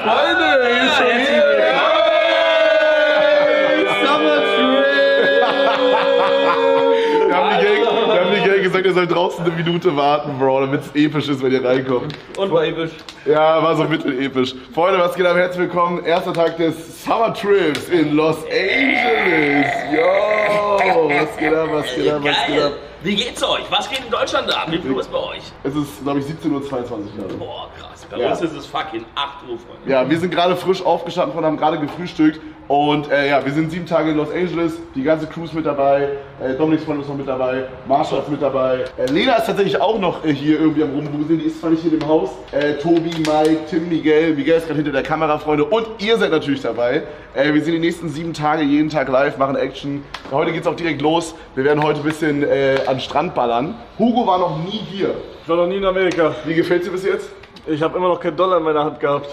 Freunde, wir haben die Gang gesagt, ihr sollt draußen eine Minute warten, Bro, damit es episch ist, wenn ihr reinkommt. Und war episch. Ja, war so mittelepisch. Freunde, was geht ab? Herzlich willkommen. Erster Tag des Summer Trips in Los Angeles. Yo, was geht ab, was geht ab, was geht ab? Wie geht's euch? Was geht in Deutschland ab? Wie viel ist bei euch? Es ist, glaube ich, 17:22 Uhr. Boah, krass. Bei uns ist es fucking 8 Uhr, Freunde. Ja, wir sind gerade frisch aufgestanden und haben gerade gefrühstückt. Und ja, wir sind 7 Tage in Los Angeles, die ganze Crew ist mit dabei, Dominiks Freund ist noch mit dabei, Marsha ist mit dabei. Lena ist tatsächlich auch noch hier irgendwie am Rumwuseln, die ist zwar nicht hier im Haus. Tobi, Mike, Tim, Miguel ist gerade hinter der Kamera, Freunde. Und ihr seid natürlich dabei. Wir sind die nächsten 7 Tage, jeden Tag live, machen Action. Heute geht's auch direkt los. Wir werden heute ein bisschen an Strand ballern. Hugo war noch nie hier. Ich war noch nie in Amerika. Wie gefällt's dir bis jetzt? Ich habe immer noch keinen Dollar in meiner Hand gehabt.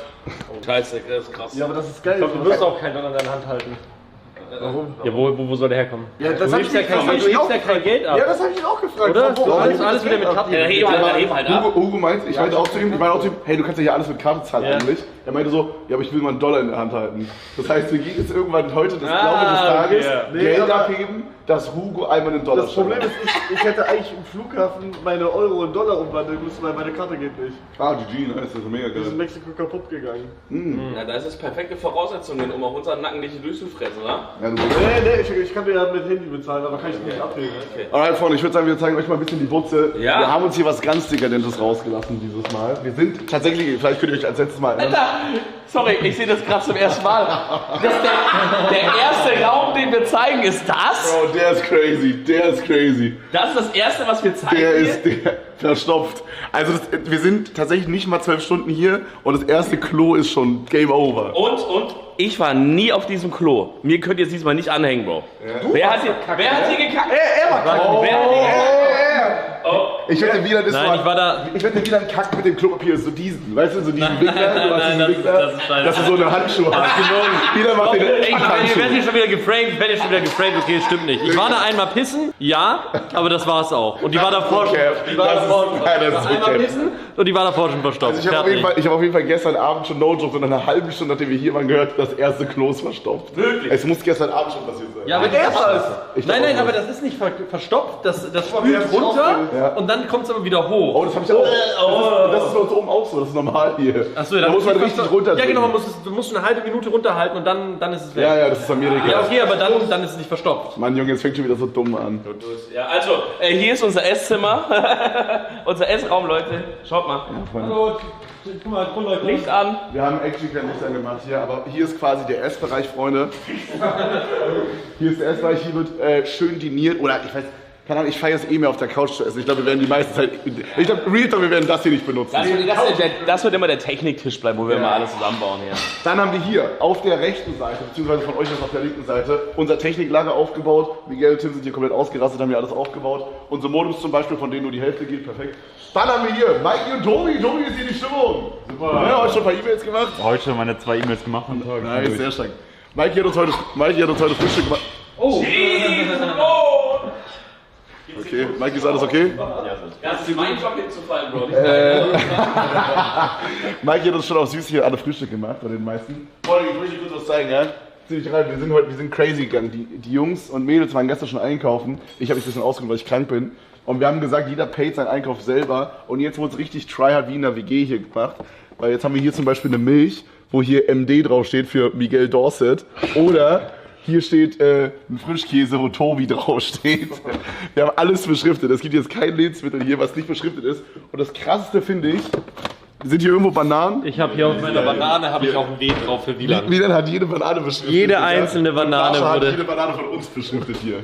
Scheiße, das ist krass. Ja, aber das ist geil. Ich glaube, du wirst auch keinen Dollar in deiner Hand halten. Warum? Ja, wo soll der herkommen? Ja, das Du hebst ja kein Geld ab. Ja, das habe ich ihn auch gefragt. Oder? Warum? Du alles wieder mit Karte. Heb halt ab. Hugo meinte, ich meinte auch zu ihm, hey, du kannst ja hier alles mit Karte zahlen eigentlich. Er meinte so, ja, aber ich will mal einen Dollar in der Hand halten. Das heißt, wir gehen jetzt irgendwann heute des Laufe des Tages Geld abheben, dass Hugo einmal einen Dollar Das Problem ist, ich hätte eigentlich im Flughafen meine Euro in Dollar umwandeln müssen, weil meine Karte geht nicht. Ah, GG, nice, das ist mega Die ist in geil. Mexiko kaputt gegangen. Na, da ist es perfekte Voraussetzungen, um auf unseren Nacken nicht durchzufressen, oder? Ja, du Nee, ich kann dir ja mit Handy bezahlen, aber kann ich nicht abheben. Alright, Freunde, ich würde sagen, wir zeigen euch mal ein bisschen die Butze. Ja. Wir haben uns hier was ganz Dekadentes rausgelassen dieses Mal. Wir sind tatsächlich, vielleicht könnt ihr euch als letztes Mal erinnern. Sorry, ich sehe das gerade zum ersten Mal. Das ist der erste Raum, den wir zeigen, ist das? Bro, der ist crazy, der ist crazy. Das ist das erste, was wir zeigen. Der hier? ist verstopft. Also wir sind tatsächlich nicht mal 12 Stunden hier und das erste Klo ist schon Game Over. Und ich war nie auf diesem Klo. Mir könnt ihr es diesmal nicht anhängen, Bro. Wer hat hier gekackt? Er war kacke. Wer hat hier Ich wette wieder, das Nein, ich war da. Ich wette wieder ein Kack mit dem Klopapier, so diesen, weißt du, so diesen Wickler, du hast diesen Wickler, das ist scheiße. dass du so eine Handschuhe hast. Wieder macht den Ich Handschuh. werde hier schon wieder geframed, okay, stimmt nicht. Ich war da einmal pissen, ja, aber das war's auch. Und die war davor schon. Die war davor schon. Einmal pissen und die war davor schon verstopft. Also ich habe auf jeden Fall gestern Abend schon no joke, und eine halbe Stunde, nachdem wir hier waren, gehört, das erste Klo ist verstopft. Wirklich? Es muss gestern Abend schon passiert sein. Ja, aber nein, aber das ist nicht verstopft, das spült runter und dann kommt es aber wieder hoch. Oh, das habe ich auch. Das ist bei uns oben auch so, das ist normal hier. Achso, da muss man richtig runter. Ja, genau, du musst eine halbe Minute runterhalten und dann ist es weg. Ja, das ist Amerika. Ja, okay, aber dann ist es nicht verstopft. Mann, Junge, jetzt fängt schon wieder so dumm an. Ja, also, hier ist unser Esszimmer. Unser Essraum, Leute. Schaut mal. Hallo, guck mal, Licht an. Wir haben actually kein Licht angemacht hier, aber hier ist quasi der Essbereich, Freunde. Hier ist der Essbereich, hier wird schön diniert. Oder ich weiß, keine Ahnung, ich feiere es mehr auf der Couch zu essen. Ich glaube, wir werden die meiste Zeit. Ich glaube, Real Talk, wir werden das hier nicht benutzen. Das wird immer der Techniktisch bleiben, wo wir immer alles zusammenbauen hier. Dann haben wir hier auf der rechten Seite, beziehungsweise von euch aus auf der linken Seite, unser Techniklager aufgebaut. Miguel und Tim sind hier komplett ausgerastet, haben hier alles aufgebaut. Unsere Modems zum Beispiel, von denen nur die Hälfte geht, perfekt. Dann haben wir hier Mikey und Tobi. Tobi, ist hier die Stimmung. Super. Ja, heute schon ein paar E-Mails gemacht. Heute schon meine 2 E-Mails gemacht am Tag. Nice, sehr stark. Mikey hat uns heute Frühstück gemacht. Oh! Okay, Mikey, ist alles okay? Das ist mein Job hinzufallen, Bro. Mikey hat uns schon auf süß hier alle Frühstück gemacht, bei den meisten. Freunde, ich möchte kurz was zeigen, ja? Zieh dich rein, wir sind crazy gegangen. Die Jungs und Mädels waren gestern schon einkaufen. Ich habe mich ein bisschen ausgeruht, weil ich krank bin. Und wir haben gesagt, jeder paid seinen Einkauf selber. Und jetzt wurde es richtig tryhard wie in der WG hier gemacht. Weil jetzt haben wir hier zum Beispiel eine Milch, wo hier MD draufsteht für Miguel Dorset. Oder hier steht ein Frischkäse, wo Tobi draufsteht. Wir haben alles beschriftet. Es gibt jetzt kein Lebensmittel hier, was nicht beschriftet ist. Und das Krasseste finde ich, sind hier irgendwo Bananen? Ich habe hier auf meiner Banane auch ein W drauf für Wieland. Wieland hat jede Banane beschriftet. Jede einzelne Banane Sascha wurde. hat jede Banane von uns beschriftet hier.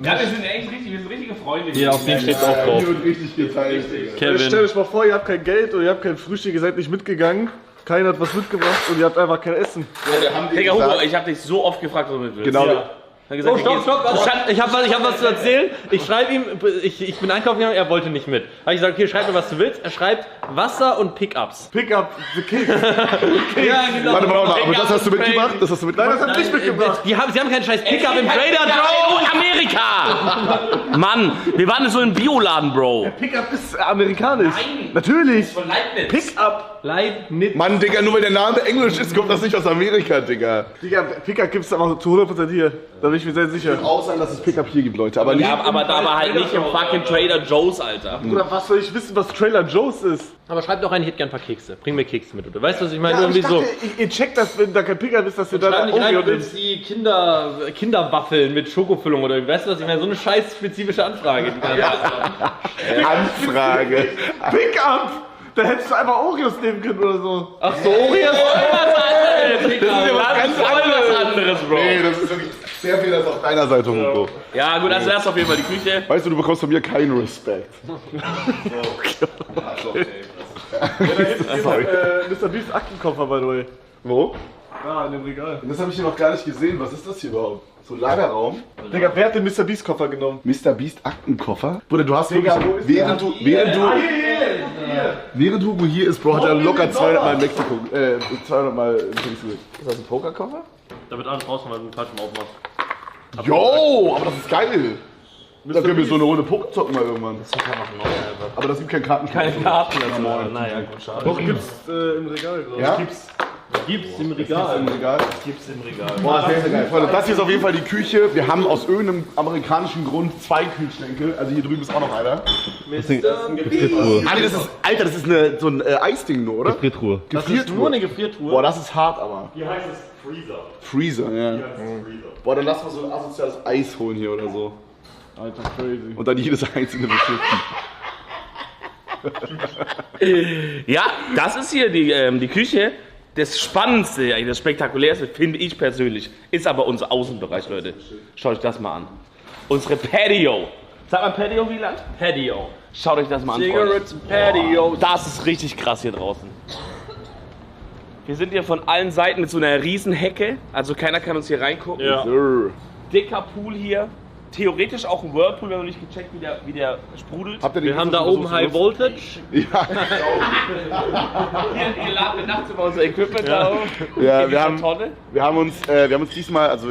Ja, wir sind echt richtig, wir sind richtige Freunde. Hier auf dem steht es auch drauf. Hier wird richtig geteilt. Stellt Kevin. euch mal vor, ihr habt kein Geld oder ihr habt kein Frühstück, ihr seid nicht mitgegangen. Keiner hat was mitgebracht und ihr habt einfach kein Essen. Ja, wir haben Digga, Hugo, ich hab dich so oft gefragt, was du mit willst. Genau. Ja. Er hat gesagt, Oh, stopp, warte. Ich hab was zu erzählen. Ich schreibe ihm, ich bin einkaufen gegangen, er wollte nicht mit. Habe ich gesagt, okay, schreib mir, was du willst. Er schreibt Wasser und Pickups. Pickup, the King. Ja, genau. Warte mal, aber das hast du mitgemacht? Das hast du mitgemacht? Nein, das hab ich mitgebracht. Sie haben keinen scheiß Pickup im Trader Joe. Amerika! Mann, wir waren so im Bioladen, Bro. Pickup ist amerikanisch. Natürlich. Von Leibniz. Pickup. Leibniz. Mann, Digga, nur weil der Name Englisch ist, kommt das nicht aus Amerika, Digga. Digga, Pickup gibt's aber zu 100% hier. Da bin ich mir sehr sicher. Auch sein, dass es Pickup hier gibt, Leute. Aber Ja, aber halt nicht im fucking Trader Joe's, Alter. Oder was soll ich wissen, was Trailer Joe's ist? Aber schreib doch einen, ich hätte gern ein paar Kekse. Bring mir Kekse mit, oder? Weißt du, was ich meine? Ja, Irgendwie ich dachte, so. ihr checkt das, wenn da kein Pickup ist, dass ihr Schreib dann nicht rein, Oreo du nehmt. willst die Kinderwaffeln mit Schokofüllung oder weißt du was? Ich meine, so eine scheiß spezifische Anfrage. Anfrage. Pickup! Da hättest du einfach Oreos nehmen können oder so. Ach so, Oreos? Das ist ja was ganz anderes, Bro. Nee, das ist wirklich sehr viel, das auf deiner Seite, Hugo. Ja, gut, also erst auf jeden Fall die Küche. Weißt du, du bekommst von mir keinen Respekt. Sorry. Mr. Beast Aktenkoffer, by the way. Wo? Ah, in dem Regal. Das habe ich hier noch gar nicht gesehen. Was ist das hier überhaupt? So ein Lagerraum? Digga, wer hat den Mr. Beast Koffer genommen? Mr. Beast Aktenkoffer? Bruder, du hast wirklich, wo ist während Hugo hier ist, Bro, hat er locker 200 Mal in Mexiko, 200 Mal in Mexiko. Ist das ein Pokerkoffer? Da wird alles raus, weil du falsch aufmachst. Jo, aber das ist geil. Da können wir so eine Runde Poker zocken mal irgendwann. Aber das gibt kein Kartenspiel. Keine Karten, also. Naja, gut, schade. Doch, gibt's im Regal, glaub ich. Ja? Gibt's im Regal. Im Regal. Gibt's im Regal. Boah, sehr, sehr geil. Freunde, das hier ist auf jeden Fall die Küche. Wir haben aus irgendeinem amerikanischen Grund 2 Kühlschränke. Also hier drüben ist auch noch einer. Gefriertruhe. Ah, nee, das ist, Alter, das ist so ein Eisding nur, oder? Gefriertruhe. Das ist nur eine Gefriertruhe. Boah, das ist hart, aber. Hier heißt es Freezer. Freezer, ja. Boah, dann lass mal so ein asoziales Eis holen hier oder so. Alter, crazy. Und dann jedes einzelne beschriften. Ja, das ist hier die Küche. Das Spannendste, eigentlich das Spektakulärste, finde ich persönlich, ist aber unser Außenbereich, Leute. Schaut euch das mal an. Unsere Patio. Sagt man Patio, Wieland? Patio. Schaut euch das mal an, Freunde. Cigarettes Patio. Das ist richtig krass hier draußen. Wir sind hier von allen Seiten mit so einer riesen Hecke, also keiner kann uns hier reingucken. Ja. Dicker Pool hier. Theoretisch auch ein Whirlpool, wir haben noch nicht gecheckt, wie der sprudelt. Habt ihr den Wir haben da Griff, oben High Voltage. Ja, Hier laden wir nachts immer unser Equipment da auf. ja Hier wir, mit der haben uns diesmal, also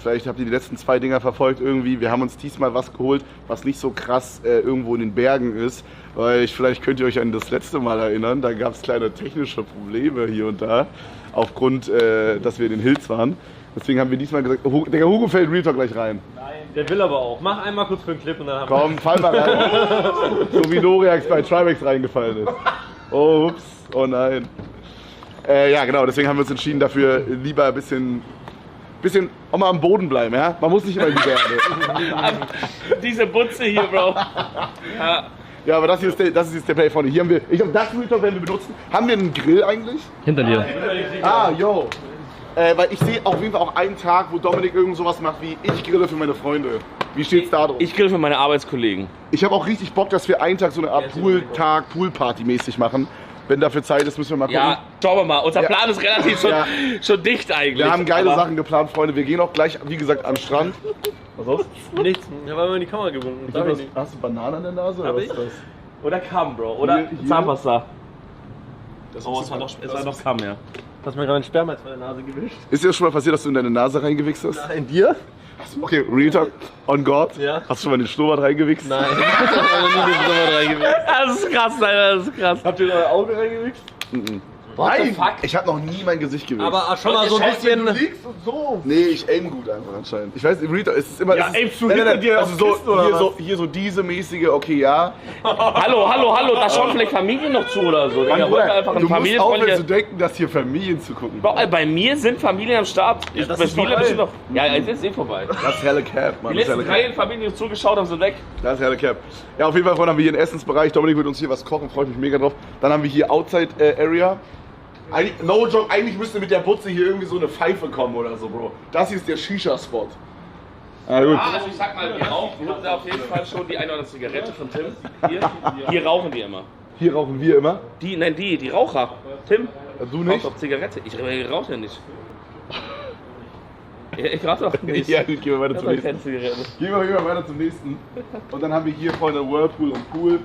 vielleicht habt ihr die letzten 2 Dinger verfolgt irgendwie, wir haben uns diesmal was geholt, was nicht so krass irgendwo in den Bergen ist. Weil vielleicht könnt ihr euch an das letzte Mal erinnern, da gab es kleine technische Probleme hier und da, aufgrund, dass wir in den Hills waren. Deswegen haben wir diesmal gesagt, der Hugo fällt Real Talk gleich rein. Der will aber auch. Mach einmal kurz für den Clip und dann haben Komm, fall mal rein. So wie Noriax bei Trimax reingefallen ist. Oh, ups, oh nein. Ja, genau, deswegen haben wir uns entschieden, dafür lieber ein bisschen auch mal am Boden bleiben, ja? Man muss nicht immer in die Berge. Diese Butze hier, Bro. Ja. Ja, aber das hier ist jetzt der Play vorne. Hier haben wir, ich glaube, das Real Talk werden wir benutzen. Haben wir einen Grill eigentlich? Hinter dir. Ah, yo. Weil ich sehe auf jeden Fall auch einen Tag, wo Dominik irgend sowas macht wie ich grille für meine Freunde. Wie steht's da drum? Ich grill für meine Arbeitskollegen. Ich habe auch richtig Bock, dass wir einen Tag so eine Art Pooltag, Poolparty mäßig machen. Wenn dafür Zeit ist, müssen wir mal gucken. Ja, schauen wir mal. Unser Ja. Plan ist relativ schon dicht eigentlich. Wir haben geile aber Sachen geplant, Freunde. Wir gehen auch gleich, wie gesagt, an den Strand. Was ist? nichts. Ich habe einmal in die Kamera gewunken. Darf ich nicht. Hast du Bananen an der Nase? Oder Hab was ich? ist das? Oder Kamm, Bro. Oder Hier. Zahnpasta. Das Oh, ist es war noch Kamm, ja. Du hast mir gerade ein Sperma jetzt von der Nase gewischt. Ist dir das schon mal passiert, dass du in deine Nase reingewichst hast? In dir? Okay, Real Talk, on God. Ja. Hast du schon mal den Schnurrbart reingewichst? Nein. Ich habe nie den Sommer reingewischt. Das ist krass, Alter, das ist krass. Habt ihr in euer Auge reingewichst? What the fuck? Ich habe noch nie mein Gesicht gewichst. Aber schon mal so ein bisschen. liegst und so. Nee, ich aim gut einfach anscheinend. Ich weiß, Real Talk, es ist immer... Ja, es ist, aimst du hinter dir also auf so, Kisten oder hier, was? hier so diese mäßige, okay, ja. Hallo, da schaut vielleicht Familie noch zu oder so. Mann, Digga, wollen wir einfach du ein musst aufhören zu Familienfreundliche... denken, dass hier Familien zu gucken. Bei mir sind Familien am Start. Ich das bei ist viele vorbei. bestimmt noch. Ja, es ist eh vorbei. Das ist helle Cap, Mann. Die Das ist letzten helle 3 Cap. Familien, die zugeschaut haben, sind weg. Das ist helle Cap. Ja, auf jeden Fall, Freunde, haben wir hier einen Essensbereich. Dominik wird uns hier was kochen, freue ich mich mega drauf. Dann haben wir hier Outside Area. No joke, eigentlich müsste mit der Butze hier irgendwie so eine Pfeife kommen oder so, Bro. Das hier ist der Shisha-Spot. Ah, gut. Also ich sag mal, wir rauchen auf jeden Fall schon die eine oder andere Zigarette von Tim. Hier rauchen die immer. Hier rauchen wir immer. Die Raucher. Tim, Du rauchst nicht? auf Zigarette. Ich rauche ja nicht. Ich gerade doch nicht. Ja, gehen wir weiter Ich zum hab nächsten. keine Zigarette. Gehen wir weiter zum nächsten. Und dann haben wir hier vorne Whirlpool und Pool.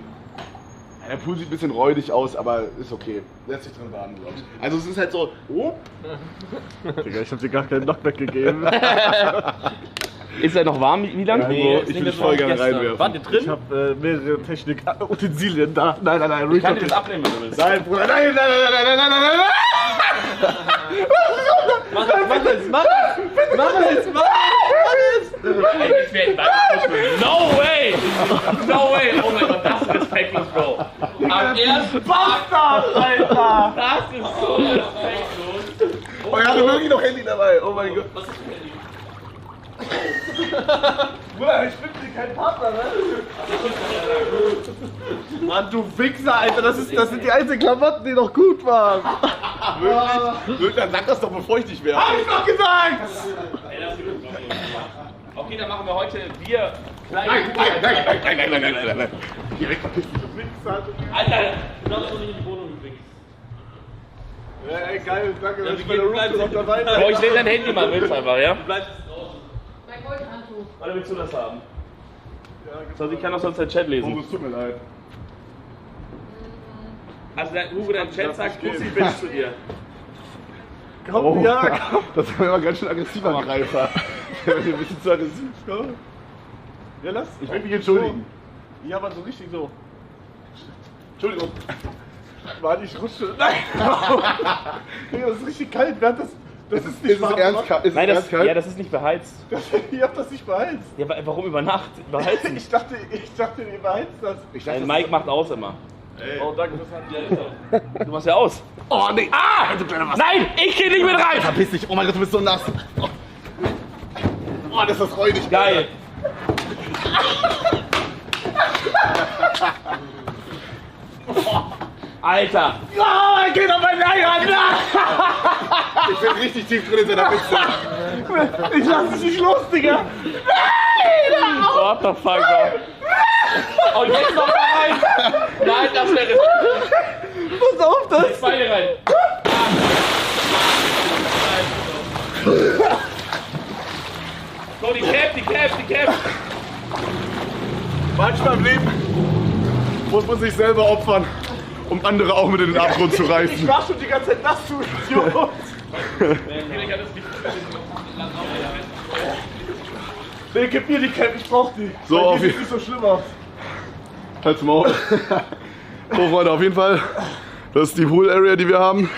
Ja, der Pool sieht ein bisschen räudig aus, aber ist okay. Lässt sich drin baden, glaube ich. Also es ist halt so. Oh. Digga, ich hab dir gar keinen Knockback gegeben. Ist er noch warm? Wie lange? Nee, ich will dich voll gerne reinwerfen. Wart ihr drin? Ich hab mehrere Technik-Utensilien da. Nein, Ich kann dir das abnehmen, wenn du willst. Nein, Bruder, nein. Mach es! Ich werde No way! No way! Oh mein Gott, das ist respektlos, Bro. Am ersten Bastard, Alter! Das ist so respektlos. Oh, er hatte wirklich noch Handy dabei. Oh mein Gott. Was ist für ein Handy? Bruder, ich bin dir kein Partner, ne? Mann, du Wichser, Alter, das sind die einzigen Klamotten, die noch gut waren. Wirklich? Dann sag das doch, bevor ich dich werfe. Hab ich doch gesagt! Okay, dann machen wir heute Bier. Nein. Direkt verpiss dich, du Wichser. Alter! Du darfst doch nicht in die Wohnung übrigens. Ja, ey, geil, danke, dass ich bei wir der bleiben Route noch dabei Bro, ich nehme dein Handy mal mit einfach, ja? Du bleibst draußen. Mein Goldhandtuch. Oder willst du das haben? Sonst ich kann doch sonst deinen Chat Oh, lesen. es tut mir leid. Also der Hugo, dein Chat sagt, Pussy Bitch zu dir. Komm, ja, komm. Das war immer ganz schön aggressiver Angreifer. Der wird ein bisschen zu aggressiv. Komm. Ja, lass. Ich will mich entschuldigen. Ja, aber so richtig so. Entschuldigung. War nicht rutsche. Nein! Digga, das ist richtig kalt. Wer hat das? Das ist nicht Ist es ernst kalt? Ist es Nein, ernst kalt? ja, das ist nicht beheizt. Ihr habt das nicht beheizt. Ja, warum über Nacht? Beheizen? Ich dachte, ihr beheizt das. Ich dachte, Mike macht aus immer. Oh, danke, das hat Du machst ja aus. Oh nee! Ah! Nein, ich geh nicht mit rein! Verpiss dich! Oh mein Gott, du bist so nass! Oh, das ist räudig! Geil. Alter. Oh, geht auf mein Eier! Ich bin richtig tief drin in seiner Wichse. Ich lass dich nicht los, Digga! What the fuck, bro? Und jetzt noch mal rein! Nein, das wäre. Pass auf, das! Beide rein. So, die Cap. Manchmal im Leben muss man sich selber opfern, um andere auch mit in den Abgrund zu Ich reißen. war schon die ganze Zeit nass, du Idiot! Nee, gib mir die Cap, ich brauch die. So, Bei auf dir jeden- sieht nicht so schlimm aus. Halt's Maul. So, Freunde, auf jeden Fall. Das ist die Pool Area, die wir haben.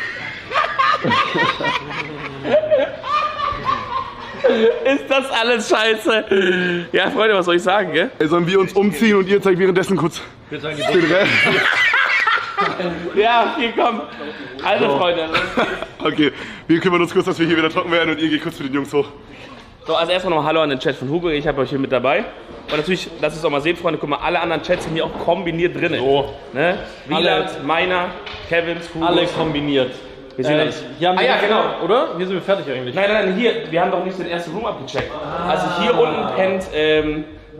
Ist das alles scheiße? Ja, Freunde, was soll ich sagen, gell? Ey, sollen wir uns umziehen und ihr zeigt währenddessen kurz den Rest? Ja, hier komm. Also, Freunde. Okay, wir kümmern uns kurz, dass wir hier wieder trocken werden und ihr geht kurz zu den Jungs hoch. So, also erstmal noch Hallo an den Chat von Hugo. Ich habe euch hier mit dabei. Und natürlich, lasst es auch mal sehen, Freunde. Guck mal, alle anderen Chats sind hier auch kombiniert drin. So. Ne? Wieland, meiner, Kevins, Hugo. Alle kombiniert. Wir sind das. Hier haben Ah wir ja, genau. Oder? Hier sind wir fertig eigentlich. Nein, hier. Wir haben doch nicht den ersten Room abgecheckt. Also hier unten pennt.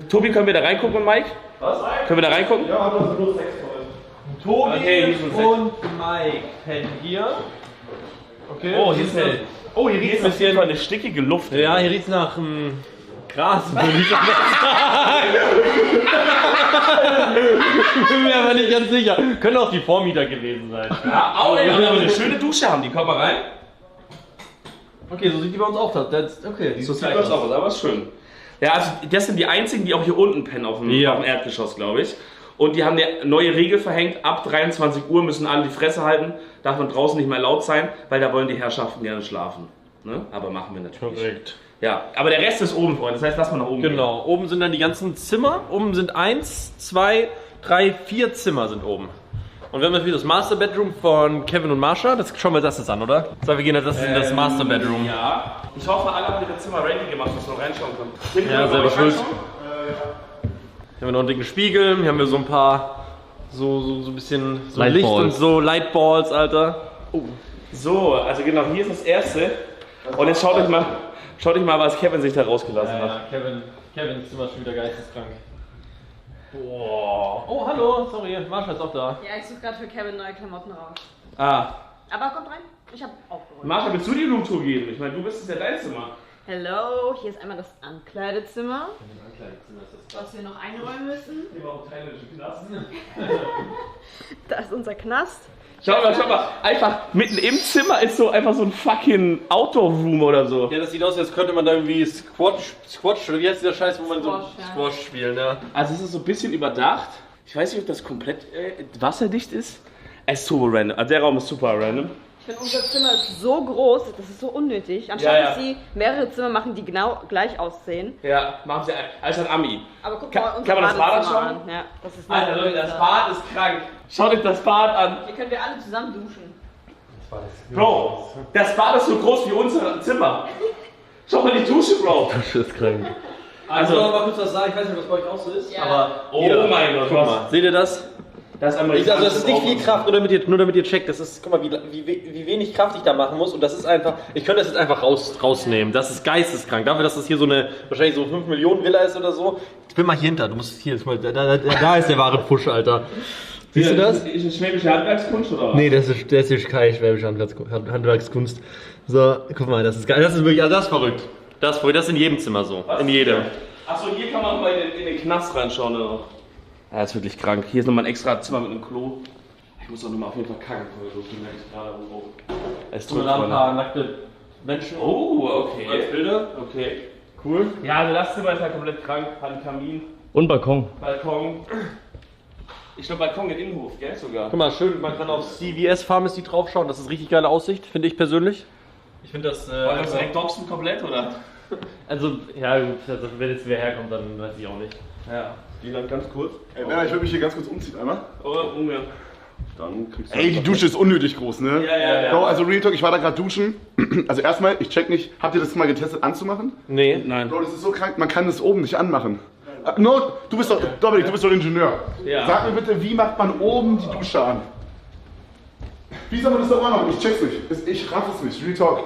Tobi, können wir da reingucken und Mike? Was? Können wir da reingucken? Ja, aber das sind nur 6 Tobi Okay, hier sind und Mike pennen hier. Okay. Oh, hier ist eine. Oh, hier riecht auf jeden Fall eine stickige Luft. Ja, hier riecht's nach Gras, würde ich aber sagen. Bin mir aber nicht ganz sicher. Können auch die Vormieter gewesen sein. Ja, oh, ey, wir haben eine schöne Dusche haben. Die kommen mal rein. Okay, so sieht die bei uns auch aus. Okay, So sieht das aus, aber ist schön. Ja, also das sind die einzigen, die auch hier unten pennen auf dem Erdgeschoss, glaube ich. Und die haben eine neue Regel verhängt, ab 23 Uhr müssen alle die Fresse halten, darf man draußen nicht mehr laut sein, weil da wollen die Herrschaften gerne schlafen. Ne? Aber machen wir natürlich. Korrekt. Ja, aber der Rest ist oben, Freunde, das heißt, lass mal nach oben Genau, oben sind dann die ganzen Zimmer. Oben sind 1, 2, 3, 4 Zimmer sind oben. Und wir haben natürlich das Master Bedroom von Kevin und Marsha. Das schauen wir das jetzt an, oder? So, wir gehen jetzt in das Master Bedroom. Ja, ich hoffe, alle haben ihre Zimmer ready gemacht, dass wir reinschauen können. Ja, selber schuld. Hier haben wir noch einen dicken Spiegel, hier haben wir so ein paar, so ein bisschen so Licht und so, Lightballs, Alter. So, also genau, hier ist das erste. Und jetzt schaut euch mal, was Kevin sich da rausgelassen hat. Kevins Zimmer ist schon wieder geisteskrank. Boah. Oh, hallo, sorry, Marsha ist auch da. Ja, ich suche gerade für Kevin neue Klamotten raus. Ah, Aber kommt rein, ich habe aufgeräumt. Marsha, willst du die Roomtour geben? Ich meine, du bist es ja dein Zimmer. Hello, hier ist einmal das Ankleidezimmer, was wir noch einräumen müssen. Da ist unser Knast. Schau mal, einfach mitten im Zimmer ist so einfach so ein fucking Outdoor-Room oder so. Ja, das sieht aus, als könnte man da irgendwie Squash, oder wie heißt dieser Scheiß, wo man so Squash, ja. Squash spielen, ja. Also es ist so ein bisschen überdacht. Ich weiß nicht, ob das komplett wasserdicht ist. Es ist turbo random. Also der Raum ist super random. Ich finde, unser Zimmer ist so groß, das ist so unnötig. Anstatt dass sie mehrere Zimmer machen, die genau gleich aussehen. Ja, machen sie als ein Ami. Aber guck Kann- mal unser kann man das Bad Badezimmer anschauen? an. Ja, das ist Alter Leute, das Bad ist krank. Schaut euch das Bad an. Hier können wir alle zusammen duschen. Bro, das Bad ist so groß wie unser Zimmer. Schau mal die Dusche, Bro. Das ist krank. Also, mal kurz was sagen, ich weiß nicht, was bei euch auch so ist, Ja. aber Oh mein Gott, guck mal, seht ihr das? Das ist einmal Also das ist nicht viel Kraft, nur damit ihr checkt, das ist, guck mal, wie wenig Kraft ich da machen muss und das ist einfach, ich könnte das jetzt einfach rausnehmen, das ist geisteskrank, dafür, dass das hier so eine, wahrscheinlich so 5 Millionen Villa ist oder so. Ich bin mal hier hinter, du musst hier, da ist der wahre Push, Alter. Siehst du das? Ist das schwäbische Handwerkskunst oder was? Nee, das ist keine schwäbische Handwerkskunst. So, guck mal, das ist geil, das ist wirklich, also das ist verrückt. Das ist verrückt, das ist in jedem Zimmer so, in jedem. Achso, hier kann man mal in den Knast reinschauen oder? Ja, das ist wirklich krank. Hier ist nochmal ein extra Zimmer mit einem Klo. Ich muss auch nochmal auf jeden Fall kacken, so merke ich gerade. Es drückt ein paar nackte Menschen. Oh, okay. Als Bilder. Okay. Cool. Ja, also das Zimmer ist halt komplett krank. Hat einen Kamin, Und Balkon. Balkon. Ich glaube Balkon im Innenhof, gell sogar. Guck mal, schön, man kann auf CVS Pharmacy draufschauen, das ist richtig geile Aussicht, finde ich persönlich. Ich finde das, War das direkt Dobson komplett, oder? also, ja gut, also, wenn jetzt wer herkommt, dann weiß ich auch nicht. Ja. Dylan, ganz kurz. Ey, Werner, ich würde mich hier ganz kurz umziehen einmal. Oder ungefähr. Dann kriegst du. Ey, die Dusche ist unnötig groß, ne? Ja. Bro, also Real Talk, ich war da gerade duschen. Also erstmal, ich check nicht, habt ihr das mal getestet anzumachen? Nee. Nein. Bro, das ist so krank, man kann das oben nicht anmachen. No, du bist doch, Dominik, du bist doch Ingenieur. Ja. Sag mir bitte, wie macht man oben die Dusche an? Wie soll man das doch machen? Ich check's nicht. Ich raff es nicht, Real Talk.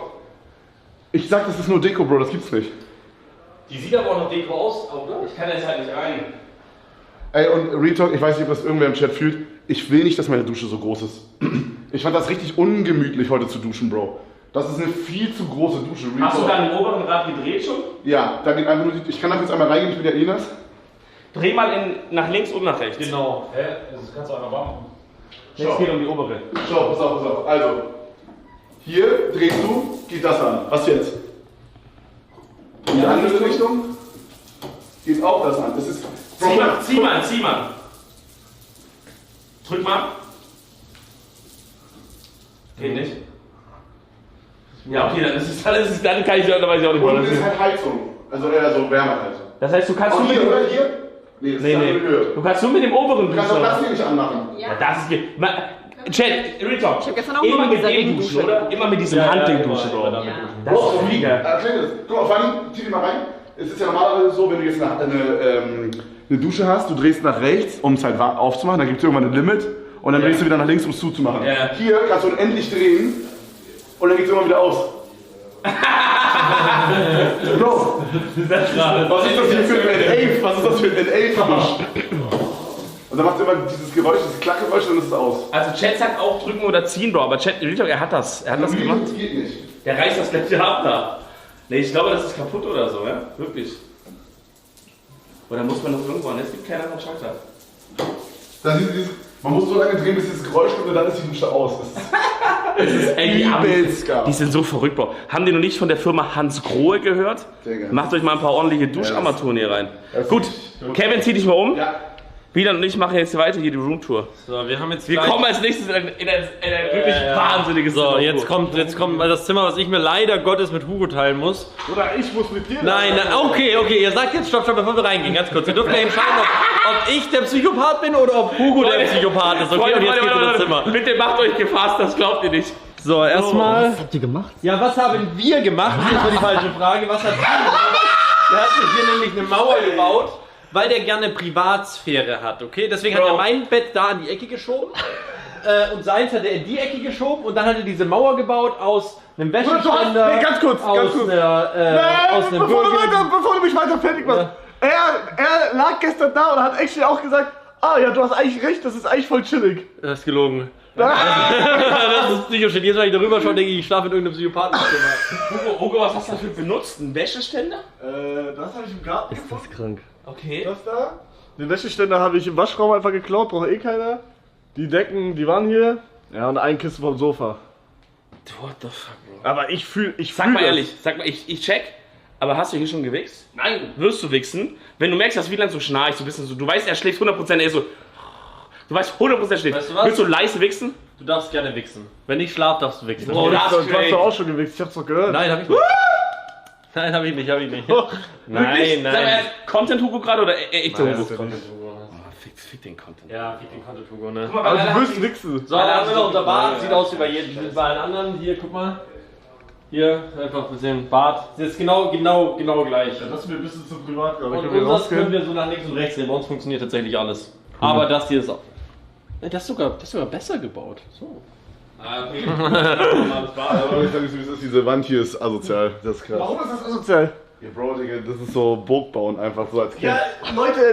Ich sag, das ist nur Deko, Bro, das gibt's nicht. Die sieht aber auch noch Deko aus, oder? Ich kann jetzt halt nicht rein. Ey, und Real Talk, ich weiß nicht, ob das irgendwer im Chat fühlt. Ich will nicht, dass meine Dusche so groß ist. Ich fand das richtig ungemütlich, heute zu duschen, Bro. Das ist eine viel zu große Dusche. Real Hast du Talk. da den oberen Rad gedreht schon? Ja, da geht einfach nur die, ich kann da jetzt einmal reingehen, ich bin ja Enas. Dreh mal nach links und nach rechts. Genau. Das kannst du einfach machen. Jetzt geht um die obere. Schau, pass auf. Also, hier drehst du, geht das an. Was jetzt? In die andere Richtung geht auch das an. Das ist. Zieh mal. Drück mal. Geht nicht. Ja, okay, dann kann ich dann weiß ich auch nicht Und mehr. das ist halt Heizung. Also eher so Wärmeheizung. Das heißt, du kannst Auch nur hier, mit oder hier? Nee, das ist eine andere Höhe. Du kannst nur mit dem oberen Du kannst auch das duschen. hier nicht anmachen. Ja, das ist Chat, Real Talk. Ich hab gestern auch Immer mal mit dieser dem Regendusche duschen, oder? Immer mit diesem Handding duschen, Bro. Ja. Das ist viel geil. Erklär dir das. Guck mal, vor allem, zieh die mal rein. Es ist ja normalerweise so, wenn du jetzt eine Dusche hast, du drehst nach rechts, um es halt aufzumachen, dann gibt es irgendwann ein Limit und dann drehst du wieder nach links, um es zuzumachen. Ja. Hier kannst du unendlich drehen und dann geht es irgendwann wieder aus. Bro, was ist das hier für ein N11? Was ist das für ein N11-Dusch? Und dann macht immer dieses Geräusch, dieses Klackgeräusch und dann ist es aus. Also Chat sagt auch drücken oder ziehen, Bro, aber Chat, Real Talk, er hat das gemacht. Das geht nicht. Der reißt das gleich ab da. Nee, ich glaube, das ist kaputt oder so, ja? Wirklich. Oder muss man das irgendwo an? Es gibt keinen anderen Schalter. Das ist man muss so lange drehen, bis dieses Geräusch kommt und dann ist die Dusche aus. Das ist Ey, übelst geil. die sind so verrückt, Bro. Haben die noch nicht von der Firma Hans Grohe gehört? Sehr gerne. Macht euch mal ein paar ordentliche Duscharmaturen hier rein. Gut, Kevin, zieh dich mal um. Ja. Wieland und ich machen jetzt weiter hier die Roomtour. So, wir haben jetzt Wir kommen als nächstes in ein wirklich wahnsinniges So, Zimmer. jetzt kommt das Zimmer, was ich mir leider Gottes mit Hugo teilen muss. Oder ich muss mit dir. Nein, okay, ihr sagt jetzt stopp, bevor wir reingehen, ganz kurz. Ihr dürft ja entscheiden, ob ich der Psychopath bin oder ob Hugo der Psychopath ist. Okay, und jetzt geht's in das Zimmer. Bitte macht euch gefasst, das glaubt ihr nicht. So, erstmal. Was habt ihr gemacht? Ja, was haben wir gemacht? Das ist mal die falsche Frage. Was hat er gemacht? Der hat sich hier nämlich eine Mauer gebaut, weil der gerne Privatsphäre hat, okay? Deswegen hat er mein Bett da in die Ecke geschoben und seins hat er in die Ecke geschoben und dann hat er diese Mauer gebaut aus einem Wäscheständer, Nee, ganz kurz. aus einem Bevor du mich weiter fertig machst. Er lag gestern da und hat actually auch gesagt, Ah ja, du hast eigentlich recht, das ist eigentlich voll chillig. Das ist gelogen. Das ist Psycho-Shit. Jetzt, wenn ich darüber schaue, denke ich, ich schlafe in irgendeinem Psychopathenzimmer. Hugo, was hast du dafür benutzt? Ein Wäscheständer? Das habe ich im Garten gefunden. ist krank. Okay. Das da. Den Wäscheständer habe ich im Waschraum einfach geklaut, braucht eh keiner. Die Decken, die waren hier. Ja, und ein Kissen vom Sofa. What the fuck, Bro? Aber ich fühl Sag mal ehrlich, ich check. Aber hast du hier schon gewichst? Nein. Wirst du wichsen? Wenn du merkst, dass Wieland so schnarcht, so ein bisschen so, du weißt, er schläft 100%, er ist so. Du weißt 100% schläft. Weißt du was? Willst du leise wichsen? Du darfst gerne wichsen. Wenn ich schlafe, darfst du wichsen. Oh, das Du ist hast doch auch crazy. schon gewichst, ich hab's doch gehört. Nein, hab ich nicht. Nein, hab ich nicht. Nein, Sag mal, nein. Content Hugo gerade oder echter Nein, Hugo? das ist Content, Hugo. Fick den Content. Ja, fick den Content, Hugo, ne? Aber du wirst wichsen. So, dann haben wir noch unser Bart. Sieht aus wie bei jedem, bei allen anderen. Hier, guck mal. Hier, einfach ein bisschen Bart. Das ist genau gleich. Das ist mir ein bisschen zu privat, glaube ich. Und unseres können wir so nach links und rechts sehen. Bei uns funktioniert tatsächlich alles. Aber das hier ist auch. Das ist sogar besser gebaut. So. Aber ich sag nicht, diese Wand hier ist asozial. Das ist krass. Warum ist das asozial? Ja, Bro, Digga, das ist so Burgbauen einfach so als Kind. Ja,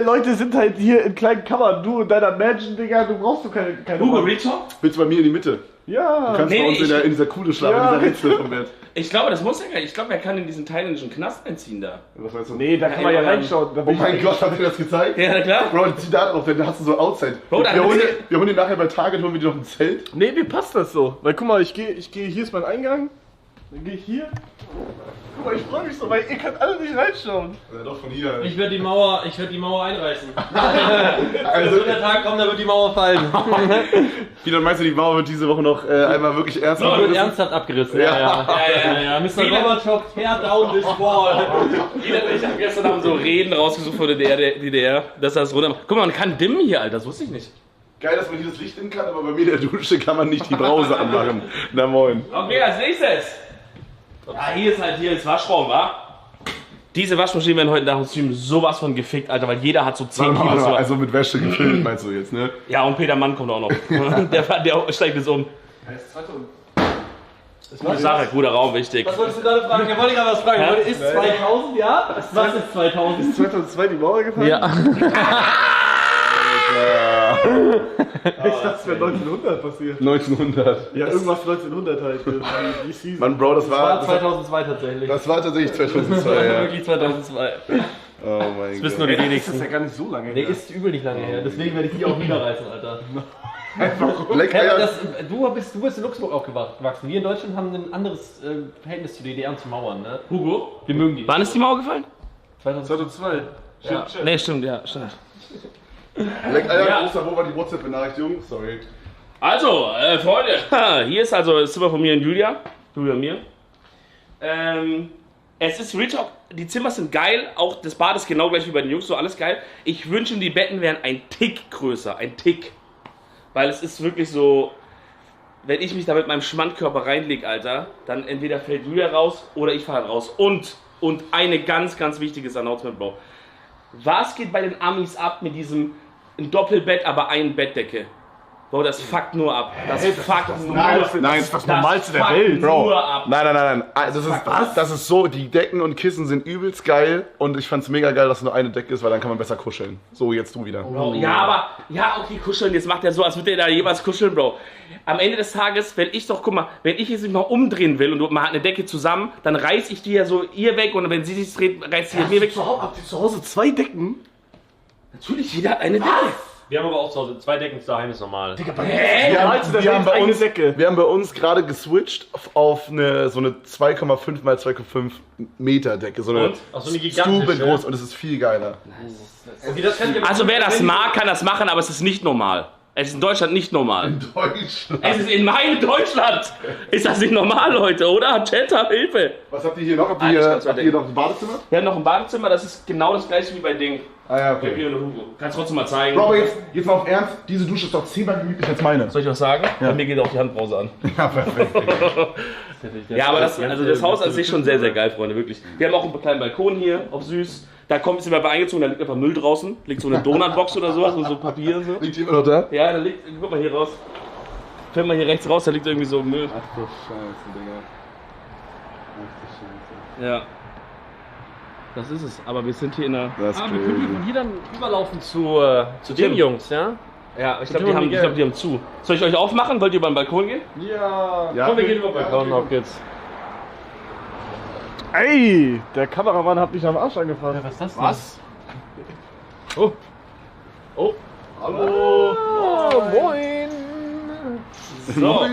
Leute sind halt hier in kleinen Kammern. Du und deiner Mansion, Digga, du brauchst doch keine Hugo, Wand. Retalk? Willst du bei mir in die Mitte? Ja. Du kannst Nee, bei uns nee, in dieser Kuhle schlafen, Ja. in dieser Ritze vom Bett. Ich glaube, das muss er gar nicht. Ich glaube, er kann in diesen thailändischen Knast einziehen da. Was meinst du? Nee, da kann man ja reinschauen. Da Oh bin mein ich Gott, hat dir das gezeigt? Ja, klar. Bro, zieh da drauf, denn da hast du so Outside. Bro, dann wir holen hat dir- wir holen dir nachher bei Target, holen wir dir noch ein Zelt. Nee, mir passt das so. Weil guck mal, ich gehe, hier ist mein Eingang. Dann gehe ich hier. Guck mal, ich freue mich so, weil ihr könnt alle nicht reinschauen. Ja, doch von hier. Ich werde die Mauer einreißen. Also, Wenn der Tag kommt, dann wird die Mauer fallen. wie dann meinst du, die Mauer wird diese Woche noch einmal wirklich ernsthaft Die wird abgerissen? ernsthaft abgerissen. Ja. Ja. Mr. Gorbatschow, tear down this wall. Ich habe gestern Abend so Reden rausgesucht von der DDR, dass er das runter. Guck mal, man kann dimmen hier, Alter, das wusste ich nicht. Geil, dass man hier das Licht in kann, aber bei mir in der Dusche kann man nicht die Brause anmachen. Na moin. Okay, als nächstes. Ja, hier ist Waschraum, wa? Diese Waschmaschinen werden heute nach dem Stream sowas von gefickt, Alter, weil jeder hat so 10 Kilo. So. Also mit Wäsche gefüllt, meinst du jetzt, ne? Ja, und Peter Mann kommt auch noch. der steigt jetzt um. Gute Sache, guter Raum, wichtig. Was wolltest du gerade fragen? Ja, wollte ich gerade was fragen. Ja? Heute ist 2000, ja? Was ist 2000? 2002 die Mauer gefallen? Ja. Ich dachte, das wäre 1900 passiert. 1900. Ja, irgendwas 1900 halt. Die Season. Mann, Bro, das Das war war 2002 tatsächlich. das war tatsächlich 2002, ja. Wirklich 2002. Oh mein Das wissen Gott. nur die Das ist wenigsten. ja gar nicht so lange Nee, her. ist übel nicht lange her. Deswegen werde ich die auch niederreißen, Alter. Black Ja, Eier. du bist in Luxemburg aufgewachsen. Wir in Deutschland haben ein anderes Verhältnis zu DDR und zu Mauern, ne? Hugo? Wir mögen die. Wann ist die Mauer gefallen? 2002. Ja. Nee, stimmt, ja, stimmt. Black Eier, Ja. großer, wo war die WhatsApp-Benachrichtigung? Sorry. Also, Freunde, hier ist also das Zimmer von mir und Julia. Julia und mir. Es ist Real Talk, die Zimmer sind geil, auch das Bad ist genau gleich wie bei den Jungs, so alles geil. Ich wünsche, die Betten wären ein Tick größer, ein Tick. Weil es ist wirklich so, wenn ich mich da mit meinem Schmandkörper reinlege, Alter, dann entweder fällt Julia raus oder ich fahre raus. Und eine ganz, ganz wichtiges Announcement, Bro. Was geht bei den Amis ab mit diesem ein Doppelbett, aber ein Bettdecke? Bro, das fuckt nur ab. Das fuckt nur ab. Nein, Das ist das Normalste der fuckt Welt. Bro. Nur ab. Nein. Das ist so, die Decken und Kissen sind übelst geil und ich fand's mega geil, dass nur eine Decke ist, weil dann kann man besser kuscheln. So, jetzt du wieder. Bro, ja, okay, kuscheln. Jetzt macht er so, als würde er da jeweils kuscheln, Bro. Am Ende des Tages, wenn ich jetzt mich mal umdrehen will und man hat eine Decke zusammen, dann reiß ich die ja so ihr weg und wenn sie sich dreht, reißt sie mir weg. Habt ihr zu Hause 2 Decken? Natürlich, jeder hat eine Decke. Wir haben aber auch zu Hause 2 Decken daheim, ist normal. Wir haben bei uns gerade geswitcht auf so eine 2,5 x 2,5 Meter Decke. So eine Und? Ach, so eine gigantische. Stube groß und es ist viel geiler. Okay, das kann ich Also wer das mag, kann das machen, aber es ist nicht normal. Es ist in Deutschland nicht normal. Deutschland. Es ist in meinem Deutschland. Ist das nicht normal, Leute, oder? Chat, hab Hilfe. Was habt ihr hier noch? Habt Alles ihr, ganz habt ihr noch ein Badezimmer? Wir haben noch ein Badezimmer, das ist genau das gleiche wie bei Ding. Ah ja, Bei okay. mir und Hugo. Kannst trotzdem mal zeigen. Bro, aber jetzt mal auf Ernst, diese Dusche ist doch 10-mal gemütlicher als meine. Soll ich was sagen? Bei mir geht auch die Handbrause an. Ja, perfekt. Ja, aber das Haus an sich schon sehr, sehr geil, Freunde, wirklich. Wir haben auch einen kleinen Balkon hier, auf süß. Da sind wir eingezogen, da liegt einfach Müll draußen. Liegt so eine Donutbox oder sowas und so Papier und so. Liegt jemand noch da? Ja, da liegt, guck mal hier raus. Fällt mal hier rechts raus, da liegt irgendwie so Müll. Ach du Scheiße, Digga. Ach du Scheiße. Ja. Das ist es. Aber wir sind hier in der... Das ist Wir können crazy. von hier dann überlaufen zu den Jungs, ja? Ja, ich glaube, die haben zu. Soll ich euch aufmachen? Wollt ihr über den Balkon gehen? Ja. Komm, wir gehen über den Balkon, auf geht's. Ey, der Kameramann hat mich am Arsch angefasst. Was ist das denn? Was? Oh. Hallo. Oh, moin. So.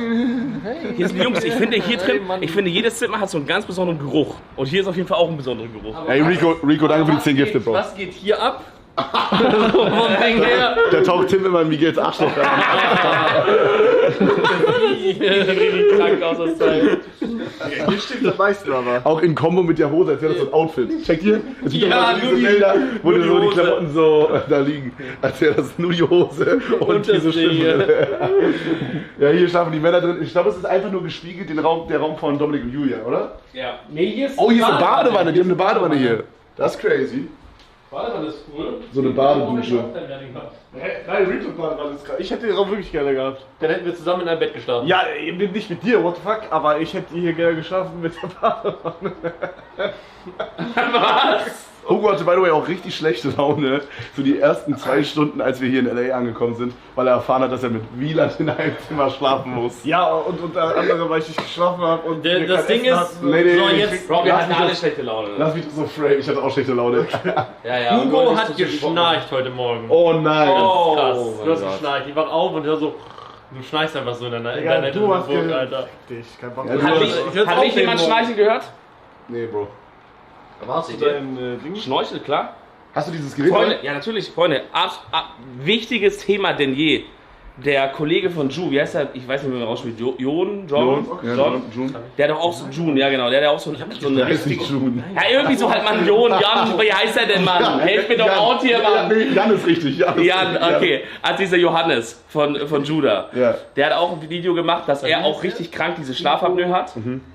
Hier sind die Jungs. Ich finde hier drin, jedes Zimmer hat so einen ganz besonderen Geruch. Und hier ist auf jeden Fall auch ein besonderer Geruch. Ey, Rico, danke für die 10 Gifte, Bro. Was geht hier ab? Vom Ding her. Der taucht Tim immer in Miguels Arschloch rein. Richtig krank aus das Teil. Hier steht der meiste aber. Auch in Kombo mit der Hose, als wäre das so ein Outfit. Checkt ihr? Es gibt Ja, doch mal so nur diese die- Bilder, wo nur dir die so die Hose. Klamotten so da liegen. Als wäre das nur die Hose und das diese Ding, Stimme. Ja, hier schlafen die Männer drin. Ich glaube, es ist einfach nur gespiegelt, der Raum von Dominik und Julia, oder? Ja. Nee, hier ist Oh, hier ist eine Badewanne. Die haben eine Badewanne hier. Das ist crazy. Badewanne ist cool. So eine Badedusche. Nein, Rico war alles krass. Ich hätte den Raum wirklich gerne gehabt. Dann hätten wir zusammen in einem Bett geschlafen. Ja, eben nicht mit dir, what the fuck, aber ich hätte hier gerne geschlafen mit der Badewanne. Hugo hatte, by the way, auch richtig schlechte Laune für die ersten 2 Stunden, als wir hier in L.A. angekommen sind, weil er erfahren hat, dass er mit Wieland in einem Zimmer schlafen muss. Ja, und unter anderem, weil ich nicht geschlafen habe und wir Das kein Ding Essen ist, hatten. Nee, so ich jetzt, Bro, wir Lass hatten mich alle das- schlechte Laune. Lass mich so frame, ich hatte auch schlechte Laune. Ja, ja. Hugo hat geschnarcht heute Morgen. Oh nein. Oh, krass. mein Du hast Gott. geschnarcht. Ich wach auf und hör so. Du schnarchst einfach so in deiner Digga, du hast Burg, ge- Alter. Dich, kein Bock. Ja, mehr. du Hat hast- mich, hat mich jemand schleichen gehört? Nee, Bro. Hast du dein Ding? Schnorchel, klar. Hast du dieses Gerät? Freunde, ja natürlich, Freunde. Wichtiges Thema denn je. Der Kollege von Ju, wie heißt er? Ich weiß nicht, wie man rausspielt. John? June. Der hat doch auch so June, ja genau. Der hat auch so eine Der heißt nicht richtige... June. Ja, irgendwie so halt Mann, Jan, wie heißt er denn, Mann? Helft mir doch Jan. out hier, Mann. Nee, Jan ist richtig. Jan, okay. Als dieser Johannes von Judah. Ja. Der hat auch ein Video gemacht, dass er auch richtig krank diese Schlafapnoe hat.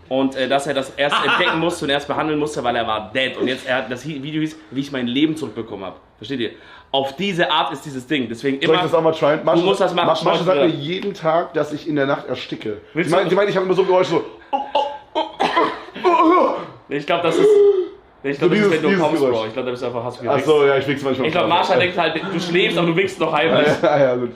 Und dass er das erst entdecken musste und erst behandeln musste, weil er war dead. Und jetzt, das Video hieß, wie ich mein Leben zurückbekommen habe. Versteht ihr? Auf diese Art ist dieses Ding. Deswegen Soll ich immer... das auch mal tryen? Du musst das machen. Mascha sagt Ja. mir jeden Tag, dass ich in der Nacht ersticke. Willst Sie meint, ich habe immer so ein Geräusch so. Ich glaube, das ist... Ich glaube, das ist, wenn du dieses kommst, Bro. Geräusch. Ich glaube, da bist du einfach hast du Ach so, ja, ich wichse manchmal. Ich glaube, Marsha denkt halt, du schläfst, aber du wickst noch heimlich. Ja, gut.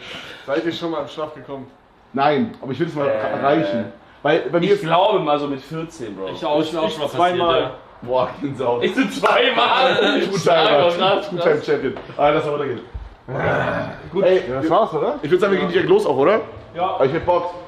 Seid ihr schon mal im Schlaf gekommen? Nein, aber ich will es mal erreichen. Weil bei mir Ich ist. glaube mal so mit 14, Bro. Ich auch schon mal zweimal. passiert, ja. Boah, Gänsehaut. Ich bin zweimal. Two-Time Champion. Aber lass mal weitergehen. Gut, ey, Ja, das war's, oder? ich würde sagen, wir gehen direkt los auch, oder? Ja. Aber ich hab Bock.